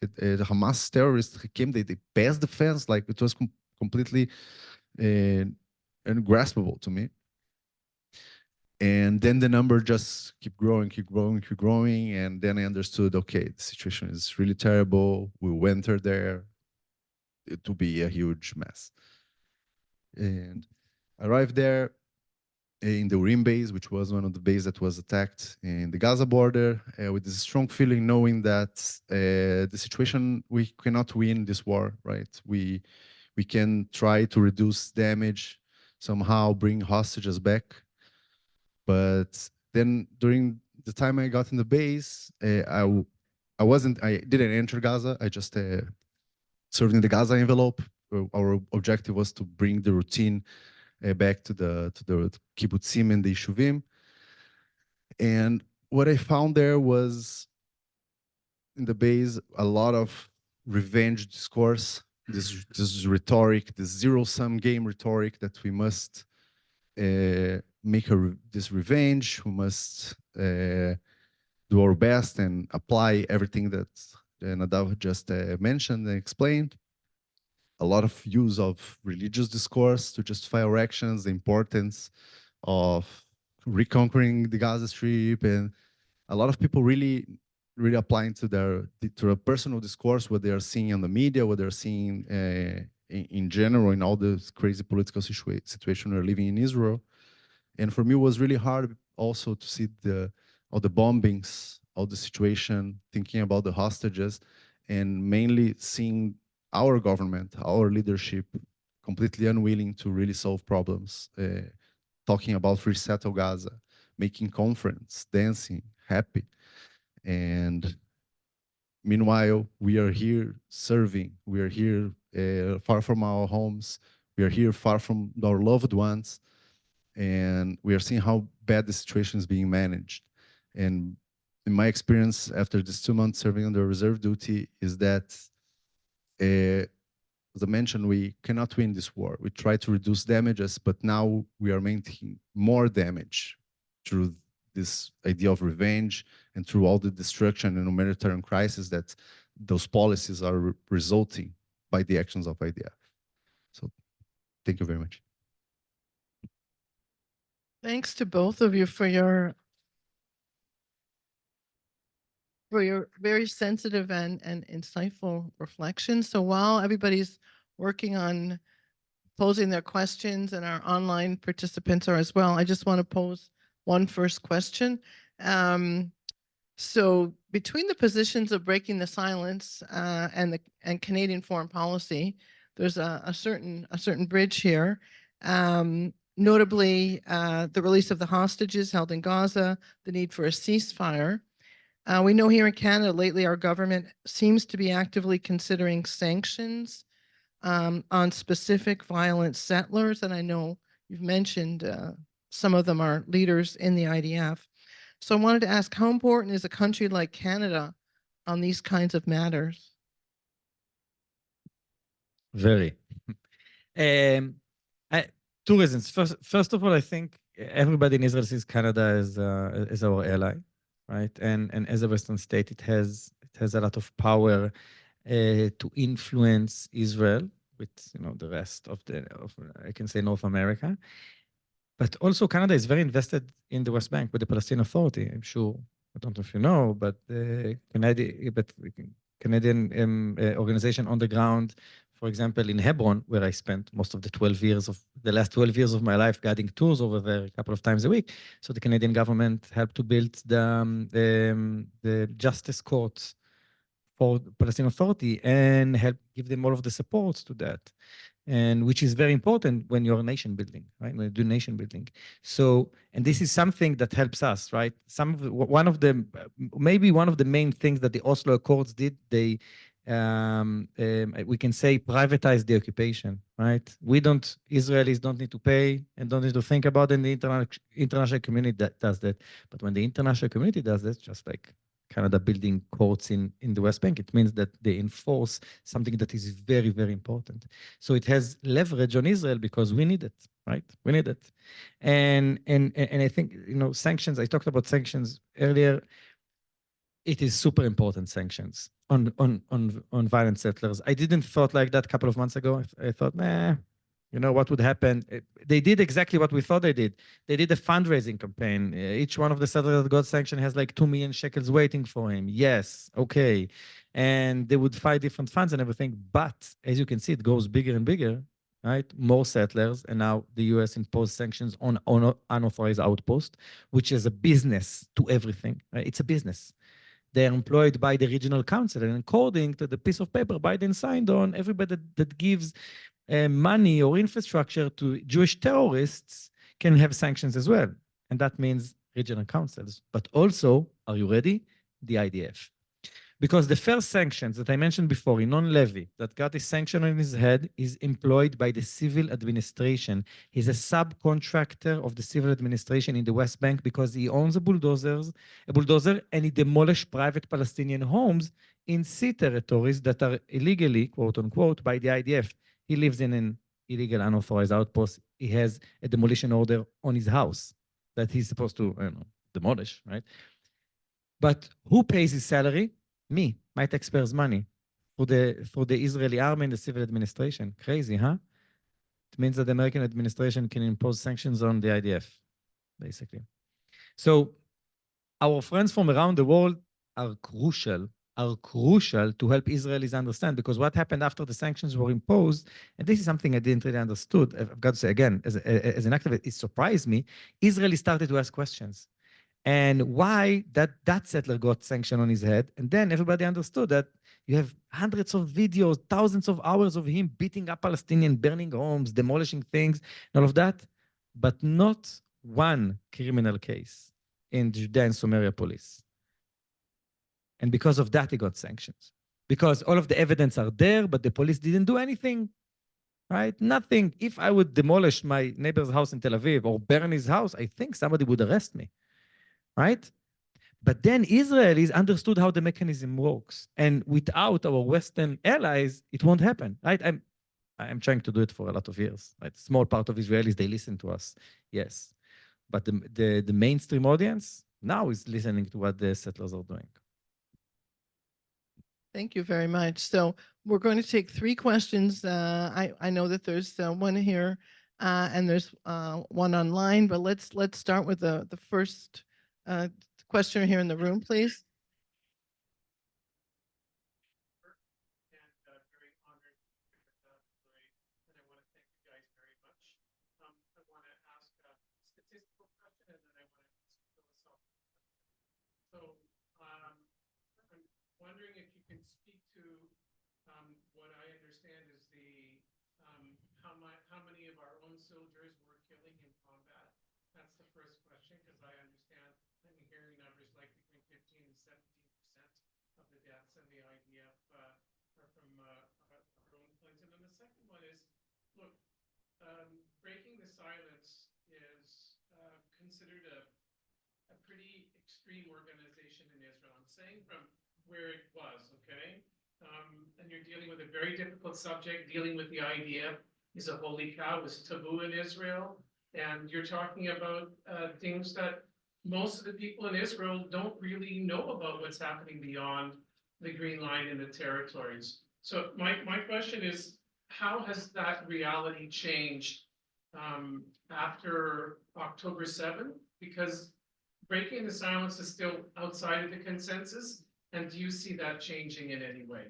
Speaker 3: Hamas terrorists came. They passed the fence. Like, it was completely ungraspable to me. And then the number just keep growing. And then I understood, okay, the situation is really terrible. We will enter there. It will be a huge mess. And I arrived there in the Urim base, which was one of the bases that was attacked in the Gaza border, with this strong feeling, knowing that the situation, we cannot win this war, right? We can try to reduce damage, somehow bring hostages back. But then during the time I got in the base, I didn't enter Gaza. I just served in the Gaza envelope. Our objective was to bring the routine back to the kibbutzim and the yeshuvim. And what I found there was, in the base, a lot of revenge discourse, this rhetoric, this zero-sum game rhetoric that we must make this revenge, we must do our best and apply everything that Nadav just mentioned and explained. A lot of use of religious discourse to justify our actions, the importance of reconquering the Gaza Strip, and a lot of people really applying to their personal discourse, what they are seeing on the media, what they're seeing in general in all this crazy political situation we're living in Israel. And for me, it was really hard also to see the all the bombings, all the situation, thinking about the hostages, and mainly seeing our government, our leadership, completely unwilling to really solve problems, talking about resettle Gaza, making conference, dancing, happy. And meanwhile, we are here serving, we are here far from our homes, we are here far from our loved ones, and we are seeing how bad the situation is being managed. And in my experience, after this 2 months serving under reserve duty, is that, as I mentioned, we cannot win this war. We try to reduce damages, but now we are making more damage through this idea of revenge and through all the destruction and humanitarian crisis that those policies are resulting by the actions of IDF. So thank you very much.
Speaker 1: Thanks to both of you for your very sensitive and insightful reflections. So while everybody's working on posing their questions and our online participants are as well, I just want to pose one first question. So between the positions of breaking the silence and Canadian foreign policy, there's a certain bridge here. Notably, the release of the hostages held in Gaza, the need for a ceasefire. We know here in Canada lately our government seems to be actively considering sanctions on specific violent settlers, and I know you've mentioned some of them are leaders in the IDF. So I wanted to ask, how important is a country like Canada on these kinds of matters?
Speaker 2: Very. Two reasons. First of all, I think everybody in Israel sees Canada as our ally, right? And as a Western state, it has a lot of power to influence Israel with the rest of I can say North America. But also Canada is very invested in the West Bank with the Palestinian Authority. I'm sure, I don't know if you know, but the Canadian organization on the ground, for example, in Hebron, where I spent most of the last 12 years of my life guiding tours over there a couple of times a week. So the Canadian government helped to build the justice courts for the Palestinian Authority and help give them all of the support to that. And which is very important when you're nation building, right? When you do nation building. So, and this is something that helps us, right? Maybe one of the main things that the Oslo Accords did, they, we can say, privatize the occupation, right? Israelis don't need to pay and don't need to think about it, and the international community that does that. But when the international community does that, just like Canada building courts in the West Bank, it means that they enforce something that is very, very important. So it has leverage on Israel because we need it, right? We need it. And I think, sanctions, I talked about sanctions earlier. It is super important, sanctions on violent settlers. I didn't thought like that a couple of months ago. I thought, what would happen? They did exactly what we thought they did. They did a fundraising campaign. Each one of the settlers that got sanctioned has like 2 million shekels waiting for him. Yes, okay. And they would fight different funds and everything. But as you can see, it goes bigger and bigger, right? More settlers. And now the US imposed sanctions on unauthorized outposts, which is a business to everything. Right? It's a business. They're employed by the regional council. And according to the piece of paper Biden signed on, everybody that gives money or infrastructure to Jewish terrorists can have sanctions as well. And that means regional councils. But also, are you ready? The IDF. Because the first sanctions that I mentioned before, Inon Levy, that got a sanction on his head, is employed by the civil administration. He's a subcontractor of the civil administration in the West Bank because he owns a bulldozer, and he demolished private Palestinian homes in sea territories that are illegally, quote unquote, by the IDF. He lives in an illegal unauthorized outpost. He has a demolition order on his house that he's supposed to demolish, right? But who pays his salary? Me, my taxpayers' money, for the Israeli army and the civil administration. Crazy, huh? It means that the American administration can impose sanctions on the IDF, basically. So our friends from around the world are crucial to help Israelis understand, because what happened after the sanctions were imposed, and this is something I didn't really understood, I've got to say again, as an activist, it surprised me, Israelis started to ask questions. and why that settler got sanctioned on his head. And then everybody understood that you have hundreds of videos, thousands of hours of him beating up Palestinians, burning homes, demolishing things, and all of that, but not one criminal case in Judea and Samaria police. And because of that, he got sanctions. Because all of the evidence are there, but the police didn't do anything, right? Nothing. If I would demolish my neighbor's house in Tel Aviv or burn his house, I think somebody would arrest me, right? But then Israelis understood how the mechanism works. And without our Western allies, it won't happen, right? I'm trying to do it for a lot of years, right? Small part of Israelis, they listen to us, yes. But the mainstream audience now is listening to what the settlers are doing.
Speaker 1: Thank you very much. So we're going to take 3 questions. I know that there's one here and there's one online, but let's start with the first questioner here in the room, please.
Speaker 4: Very honored to be with Luiz, and I want to thank you guys very much. I want to ask a statistical question, and then I want to ask a philosophical question. So I'm wondering if you can speak to what I understand is the how many of our own soldiers were killing in combat. That's the first question, because I understand I'm hearing numbers like between 15 and 17% of the deaths in the IDF are from our own Clinton. And the second one is, look, breaking the silence is considered a pretty extreme organization in Israel. I'm saying from where it was, okay? And you're dealing with a very difficult subject. Dealing with the IDF is a holy cow, is taboo in Israel. And you're talking about things that most of the people in Israel don't really know about what's happening beyond the Green Line in the territories. So my question is, how has that reality changed after October 7th? Because breaking the silence is still outside of the consensus. And do you see that changing in any way?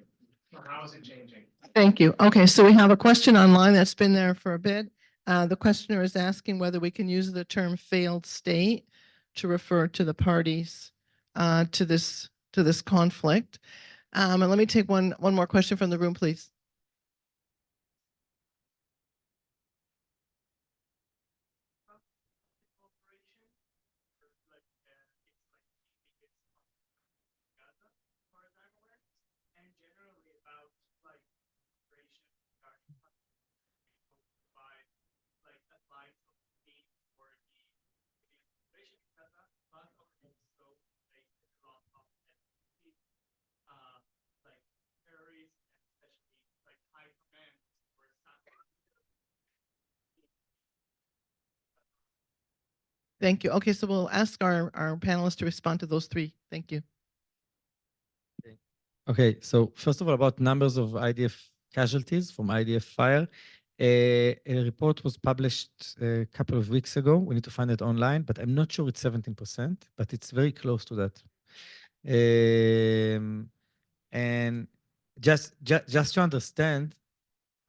Speaker 4: Or how is it changing?
Speaker 1: Thank you. Okay, so we have a question online that's been there for a bit. The questioner is asking whether we can use the term failed state to refer to the parties to this conflict. And let me take one more question from the room, please. Thank you. Okay, so we'll ask our panelists to respond to those 3. Thank you.
Speaker 2: Okay, so first of all, about numbers of IDF casualties from IDF fire. A report was published a couple of weeks ago. We need to find it online, but I'm not sure it's 17%, but it's very close to that. And just to understand,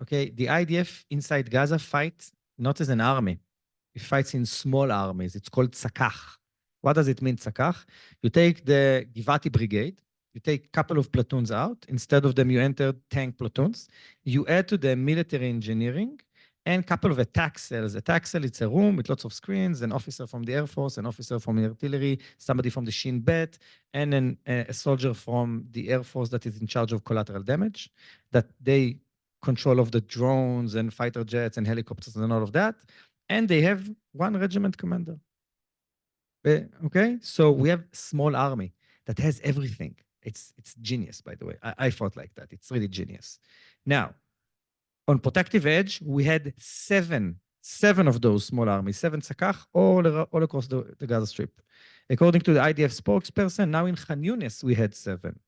Speaker 2: okay, the IDF inside Gaza fights not as an army. It fights in small armies. It's called tzakach. What does it mean, tzakach? You take the Givati brigade, you take a couple of platoons out. Instead of them, you enter tank platoons. You add to them military engineering and a couple of attack cells. Attack cell, it's a room with lots of screens, an officer from the Air Force, an officer from the artillery, somebody from the Shin Bet, and then a soldier from the Air Force that is in charge of collateral damage, that they control of the drones and fighter jets and helicopters and all of that. And they have one regiment commander. Okay, so we have a small army that has everything. It's genius, by the way. I fought like that. It's really genius. Now, on protective edge, we had seven of those small armies, 7 tzakach, all across the Gaza Strip. According to the IDF spokesperson, now in Khan Yunis, we had 7.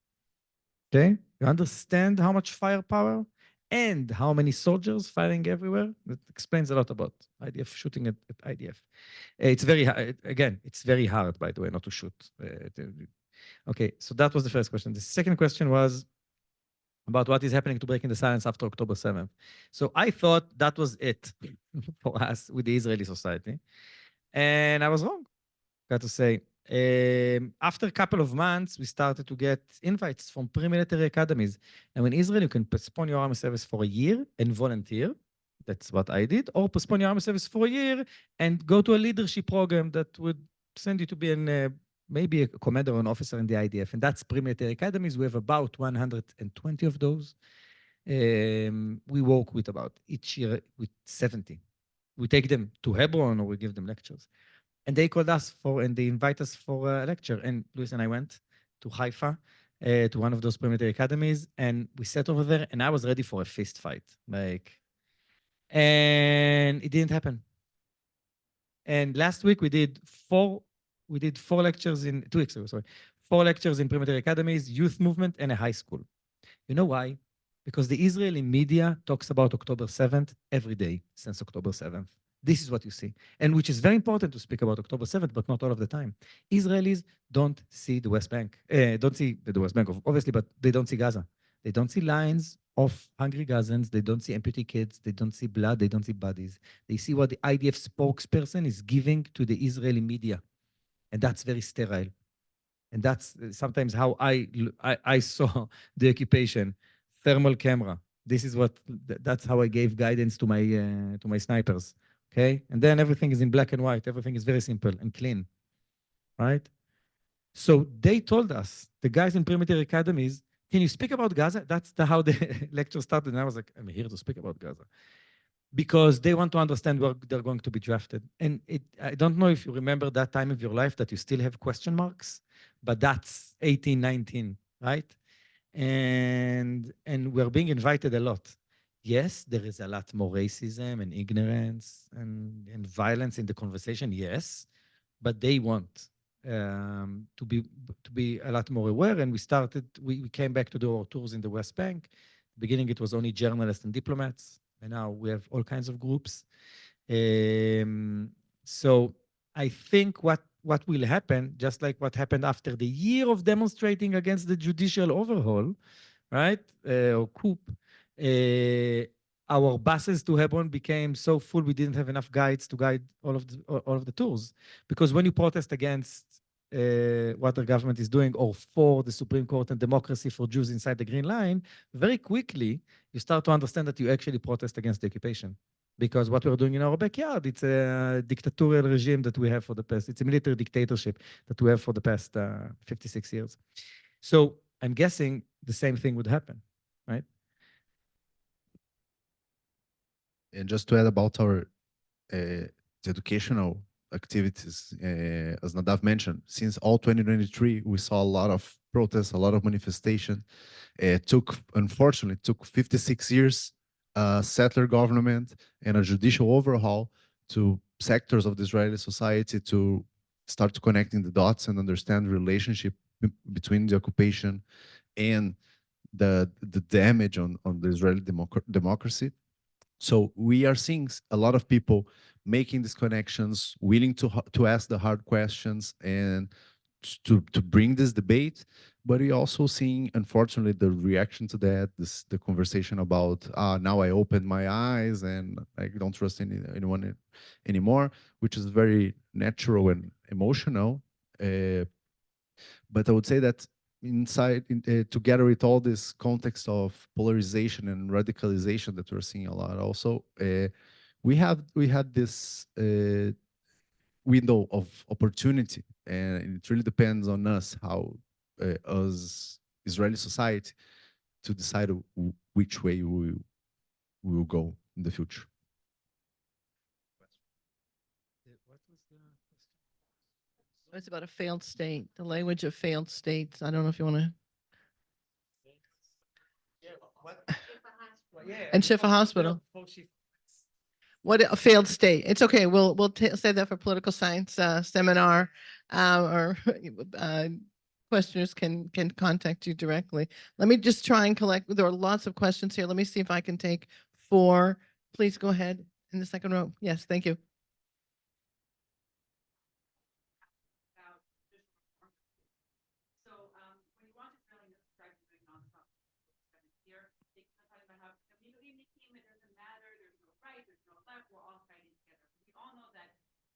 Speaker 2: Okay, you understand how much firepower and how many soldiers firing everywhere? That explains a lot about IDF shooting at IDF. It's very, again, it's very hard, by the way, not to shoot. Okay, so that was the first question. The second question was about what is happening to breaking the silence after October 7th. So I thought that was it for us with the Israeli society. And I was wrong, got to say. After a couple of months, we started to get invites from pre-military academies. Now, in Israel, you can postpone your army service for a year and volunteer. That's what I did. Or postpone your army service for a year and go to a leadership program that would send you to be maybe a commander or an officer in the IDF. And that's pre-military academies. We have about 120 of those. We work with about each year with 70. We take them to Hebron or we give them lectures. And they called us and they invite us for a lecture. And Luiz and I went to Haifa, to one of those pre-military academies, and we sat over there, and I was ready for a fist fight. And it didn't happen. And last week we did four lectures in 2 weeks ago, sorry. 4 lectures in pre-military academies, youth movement, and a high school. You know why? Because the Israeli media talks about October 7th every day since October 7th. This is what you see. And which is very important to speak about October 7th, but not all of the time. Israelis don't see the West Bank. Don't see the West Bank, obviously, but they don't see Gaza. They don't see lines of hungry Gazans. They don't see amputee kids. They don't see blood. They don't see bodies. They see what the IDF spokesperson is giving to the Israeli media. And that's very sterile. And that's sometimes how I saw the occupation. Thermal camera. That's how I gave guidance to my snipers. Okay? And then everything is in black and white. Everything is very simple and clean. Right? So they told us, the guys in pre-military academies, can you speak about Gaza? That's how the lecture started. And I was like, I'm here to speak about Gaza. Because they want to understand where they're going to be drafted. And I don't know if you remember that time of your life that you still have question marks, but that's 18, 19, right? And we're being invited a lot. Yes, there is a lot more racism and ignorance and violence in the conversation, yes, but they want to be a lot more aware. And we came back to do our tours in the West Bank. Beginning, it was only journalists and diplomats, and now we have all kinds of groups. So I think what will happen, just like what happened after the year of demonstrating against the judicial overhaul, right, or coup, our buses to Hebron became so full we didn't have enough guides to guide all of the tours. Because when you protest against what the government is doing or for the Supreme Court and democracy for Jews inside the Green Line, very quickly you start to understand that you actually protest against the occupation. Because what we're doing in our backyard, it's a dictatorial regime that we have for the past, it's a military dictatorship that we have for the past 56 years. So I'm guessing the same thing would happen, right?
Speaker 3: And just to add about our educational activities, as Nadav mentioned, since all 2023, we saw a lot of protests, a lot of manifestation. Unfortunately, it took 56 years, settler government and a judicial overhaul to sectors of the Israeli society to start connecting the dots and understand the relationship between the occupation and the damage on the Israeli democracy. So we are seeing a lot of people making these connections, willing to ask the hard questions and to bring this debate. But we also seeing, unfortunately, the reaction to that, the conversation about now I opened my eyes and I don't trust anyone anymore, which is very natural and emotional. But I would say that together with all this context of polarization and radicalization that we're seeing a lot also, we had this window of opportunity, and it really depends on us how as Israeli society to decide which way we will go in the future.
Speaker 1: It's about a failed state, the language of failed states. I don't know if you want to. And Shifa Hospital. What a failed state. It's okay. We'll say that for political science seminar, or questioners can contact you directly. Let me just try and collect. There are lots of questions here. Let me see if I can take 4. Please go ahead in the second row. Yes, thank you.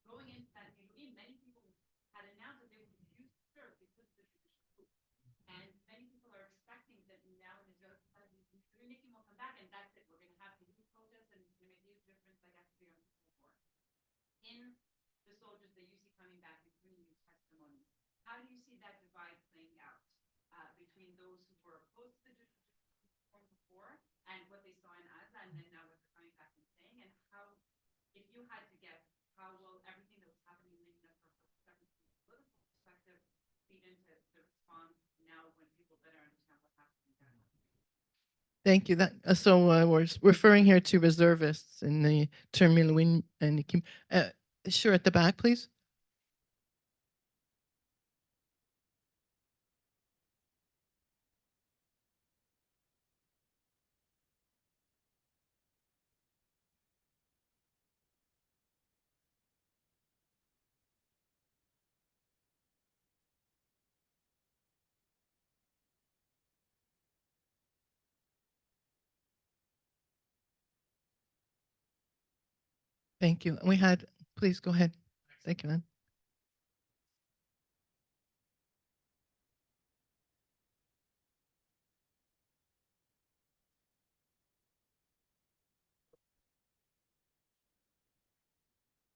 Speaker 5: Going into that many people had announced that they would be
Speaker 1: Thank you. We're referring here to reservists in the term Miluim and Nikim. Sure, at the back, please. Thank you. Please go ahead. Thank you, man.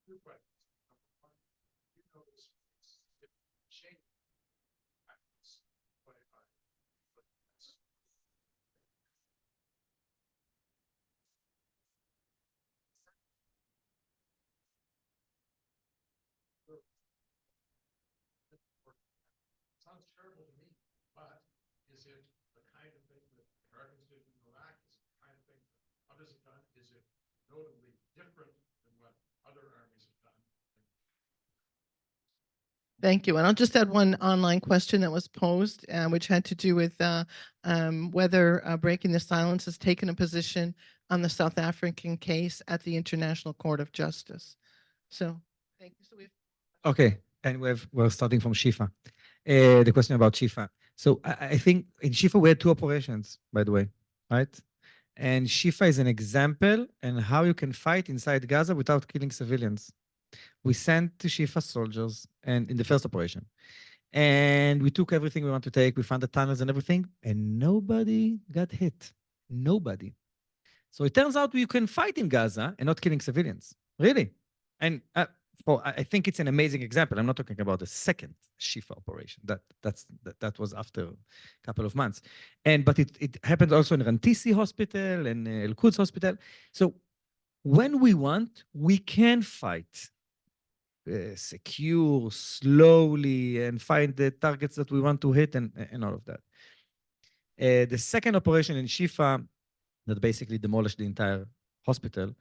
Speaker 4: Two questions. Number one, you notice it's change practice, but sounds terrible to me, but is it the kind of thing that Americans did in Iraq? Is it the kind of thing that others have done? Is it notably different than what other armies have done?
Speaker 1: Thank you. And I'll just add one online question that was posed, which had to do with whether Breaking the Silence has taken a position on the South African case at the International Court of Justice. So, thank you. So
Speaker 2: Okay, and we're starting from Shifa. The question about Shifa. So I think in Shifa we had two operations, by the way, right? And Shifa is an example and how you can fight inside Gaza without killing civilians. We sent to Shifa soldiers and in the first operation. And we took everything we want to take. We found the tunnels and everything, and nobody got hit. Nobody. So it turns out you can fight in Gaza and not killing civilians. Really. And I think it's an amazing example. I'm not talking about the second Shifa operation. That was after a couple of months. But it happened also in Rantisi Hospital and El Quds Hospital. So when we want, we can fight secure, slowly, and find the targets that we want to hit and all of that. The second operation in Shifa that basically demolished the entire hospital,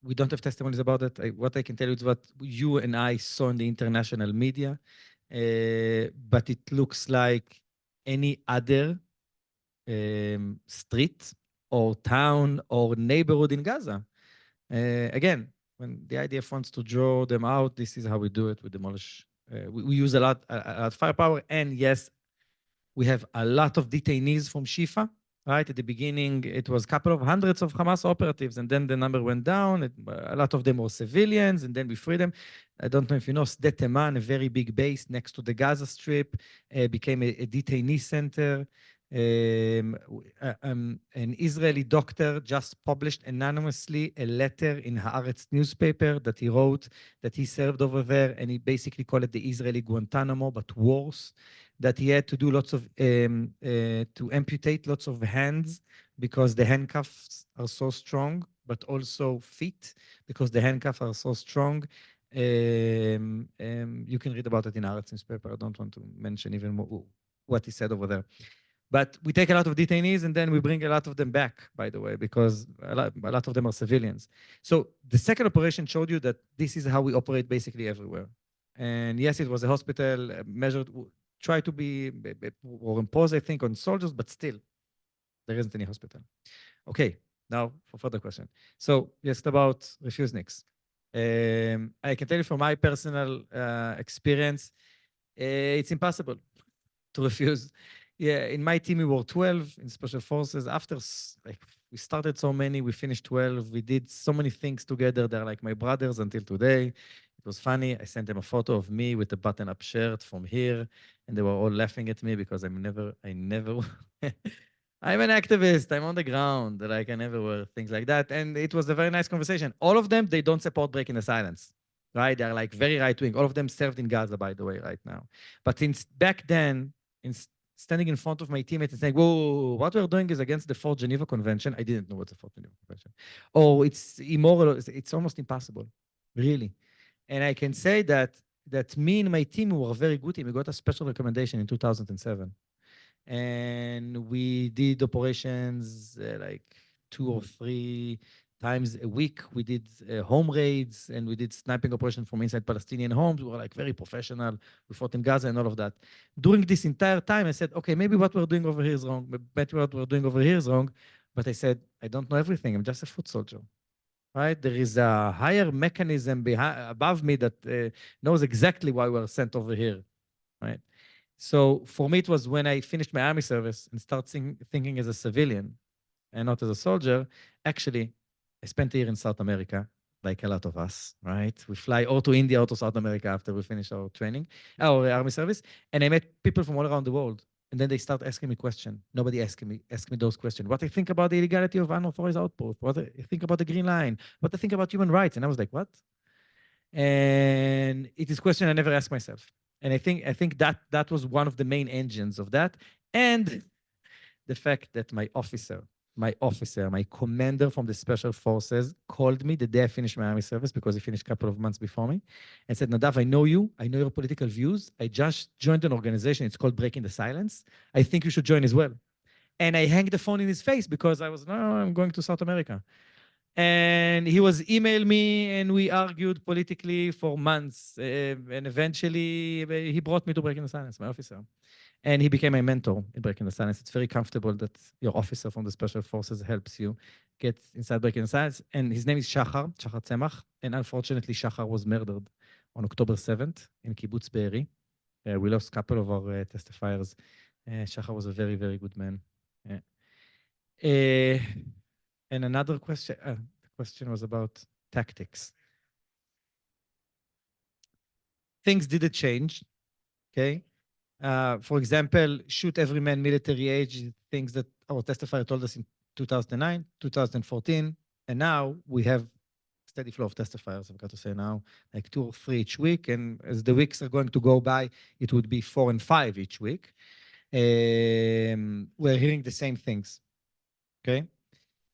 Speaker 2: we don't have testimonies about it. What I can tell you is what you and I saw in the international media, but it looks like any other street or town or neighborhood in Gaza. Again, when the IDF wants to draw them out, this is how we do it. We demolish. We use a lot of firepower. And yes, we have a lot of detainees from Shifa, right? At the beginning, it was a couple of hundreds of Hamas operatives, and then the number went down. A lot of them were civilians, and then we freed them. I don't know if you know, Sde Teman, a very big base next to the Gaza Strip, became a detainee center. An Israeli doctor just published anonymously a letter in Haaretz newspaper that he wrote that he served over there, and he basically called it the Israeli Guantanamo, but worse, that he had to do lots of, to amputate lots of hands because the handcuffs are so strong, but also feet because the handcuffs are so strong. You can read about it in Haaretz newspaper. I don't want to mention even more what he said over there. But we take a lot of detainees and then we bring a lot of them back, by the way, because a lot of them are civilians. So the second operation showed you that this is how we operate basically everywhere. And yes, it was a hospital measured, try to be, or impose, I think, on soldiers, but still, there isn't any hospital. Okay, now for further question. So yes, about refuseniks. I can tell you from my personal experience, it's impossible to refuse. Yeah, in my team, we were 12 in Special Forces. After, like, we started so many, we finished 12. We did so many things together. They're like my brothers until today. It was funny. I sent them a photo of me with a button-up shirt from here, and they were all laughing at me because I never, I'm an activist. I'm on the ground. Like, I never wear things like that. And it was a very nice conversation. All of them, they don't support breaking the silence, right? They're like very right-wing. All of them served in Gaza, by the way, right now. But since back then, standing in front of my teammates and saying, whoa, what we're doing is against the Fourth Geneva Convention. I didn't know what the Fourth Geneva Convention. Oh, it's immoral. It's almost impossible, really. And I can say that me and my team were very good team. We got a special recommendation in 2007. And we did operations like 2 or 3 times a week. We did home raids, and we did sniping operation from inside Palestinian homes. We were like very professional. We fought in Gaza and all of that. During this entire time, I said, okay, maybe what we're doing over here is wrong. Maybe what we're doing over here is wrong. But I said, I don't know everything. I'm just a foot soldier. Right? There is a higher mechanism above me that knows exactly why we're sent over here. Right? So for me, it was when I finished my army service and started thinking as a civilian and not as a soldier. Actually, I spent a year in South America, like a lot of us, right? We fly or to India or to South America after we finish our training, our army service. And I met people from all around the world. And then they start asking me questions. Nobody asked me those questions. What I think about the illegality of unauthorized outposts? What I think about the Green Line? What I think about human rights? And I was like, what? And it is a question I never asked myself. And I think that was one of the main engines of that. And the fact that my commander from the Special Forces called me the day I finished my army service, because he finished a couple of months before me, and said, Nadav, I know you. I know your political views. I just joined an organization. It's called Breaking the Silence. I think you should join as well. And I hanged the phone in his face because I was, no, I'm going to South America. And he was emailing me, and we argued politically for months. And eventually, he brought me to Breaking the Silence, my officer. And he became my mentor in Breaking the Silence. It's very comfortable that your officer from the Special Forces helps you get inside Breaking the Silence. And his name is Shachar Tzemach. And unfortunately, Shachar was murdered on October 7th in Kibbutz Be'eri. We lost a couple of our testifiers. Shachar was a very, very good man. And another question, the question was about tactics. Things didn't change, okay? For example, shoot every man military age, things that our testifier told us in 2009, 2014, and now we have steady flow of testifiers, I've got to say now, like 2 or 3 each week, and as the weeks are going to go by, it would be 4 and 5 each week. We're hearing the same things, okay?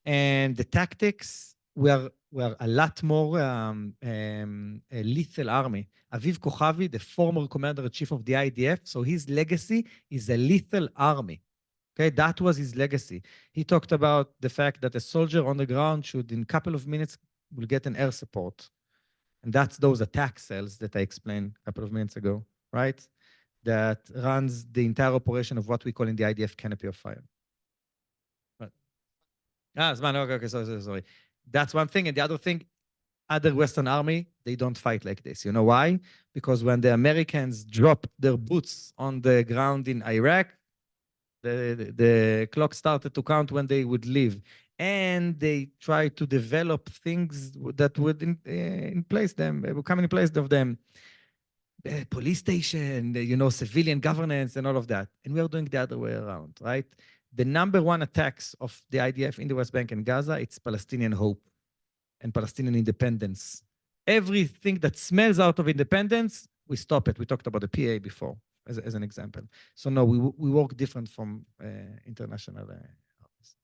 Speaker 2: And the tactics were a lot more a lethal army. Aviv Kochavi, the former commander-in-chief of the IDF, so his legacy is a lethal army. Okay, that was his legacy. He talked about the fact that a soldier on the ground should, in a couple of minutes, will get an air support. And that's those attack cells that I explained a couple of minutes ago, right? That runs the entire operation of what we call in the IDF canopy of fire. Okay, sorry. That's one thing. And the other thing, other Western army, they don't fight like this. You know why? Because when the Americans dropped their boots on the ground in Iraq, the clock started to count when they would leave. And they tried to develop things that would come in place of them. Police station, civilian governance and all of that. And we are doing the other way around, right? The number 1 attacks of the IDF in the West Bank and Gaza, it's Palestinian hope and Palestinian independence. Everything that smells out of independence, we stop it. We talked about the PA before as an example. So no, we work different from international office.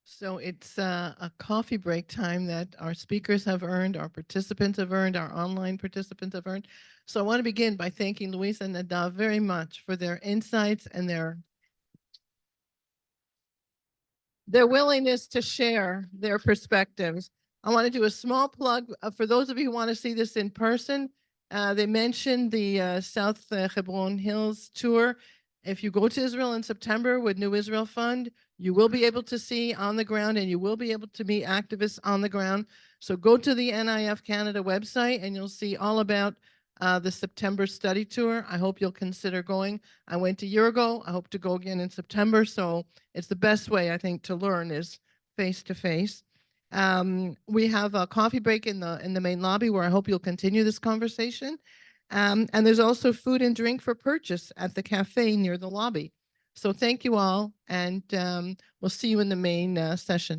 Speaker 1: So it's a coffee break time that our speakers have earned, our participants have earned, our online participants have earned. So I want to begin by thanking Luiz and Nadav very much for their insights and their willingness to share their perspectives. I want to do a small plug for those of you who want to see this in person. They mentioned the South Hebron Hills tour. If you go to Israel in September with New Israel Fund, you will be able to see on the ground and you will be able to meet activists on the ground. So go to the NIF Canada website and you'll see all about the September study tour. I hope you'll consider going. I went a year ago. I hope to go again in September. So it's the best way, I think, to learn is face-to-face. We have a coffee break in the main lobby where I hope you'll continue this conversation. And there's also food and drink for purchase at the cafe near the lobby. So thank you all, and we'll see you in the main session.